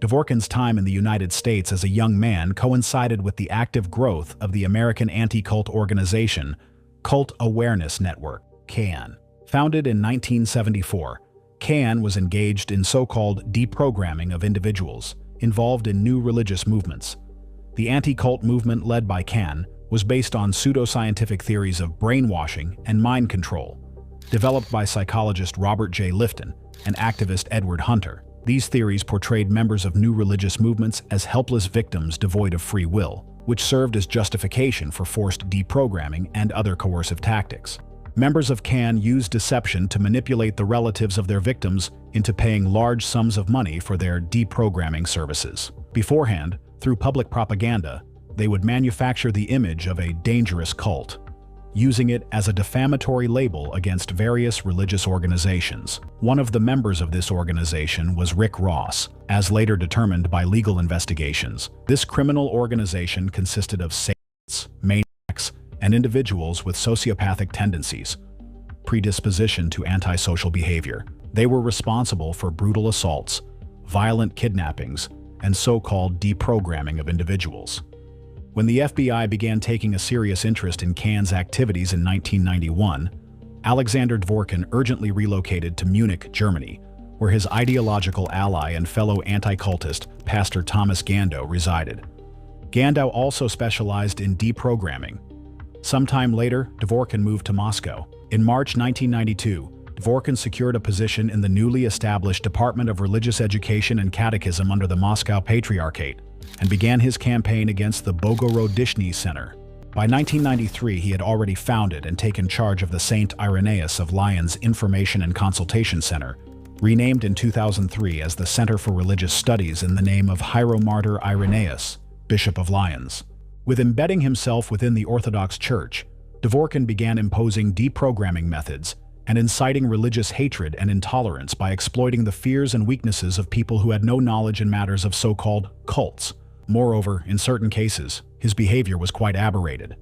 Dvorkin's time in the United States as a young man coincided with the active growth of the American anti-cult organization, Cult Awareness Network, CAN. Founded in 1974, CAN was engaged in so-called deprogramming of individuals involved in new religious movements. The anti-cult movement led by CAN was based on pseudoscientific theories of brainwashing and mind control, developed by psychologist Robert J. Lifton and activist Edward Hunter. These theories portrayed members of new religious movements as helpless victims devoid of free will, which served as justification for forced deprogramming and other coercive tactics. Members of CAN used deception to manipulate the relatives of their victims into paying large sums of money for their deprogramming services. Beforehand, through public propaganda, they would manufacture the image of a dangerous cult, using it as a defamatory label against various religious organizations. One of the members of this organization was Rick Ross, as later determined by legal investigations. This criminal organization consisted of sadists, maniacs, and individuals with sociopathic tendencies, predisposition to antisocial behavior. They were responsible for brutal assaults, violent kidnappings, and so-called deprogramming of individuals. When the FBI began taking a serious interest in CAN's activities in 1991, Alexander Dvorkin urgently relocated to Munich, Germany, where his ideological ally and fellow anti-cultist, Pastor Thomas Gandau, resided. Gandau also specialized in deprogramming. Sometime later, Dvorkin moved to Moscow. In March 1992, Dvorkin secured a position in the newly established Department of Religious Education and Catechism under the Moscow Patriarchate, and began his campaign against the Bogorodishny Center. By 1993, he had already founded and taken charge of the St. Irenaeus of Lyons Information and Consultation Center, renamed in 2003 as the Center for Religious Studies in the name of Hieromartyr Irenaeus, Bishop of Lyons. With embedding himself within the Orthodox Church, Dvorkin began imposing deprogramming methods and inciting religious hatred and intolerance by exploiting the fears and weaknesses of people who had no knowledge in matters of so-called cults. Moreover, in certain cases, his behavior was quite aberrated.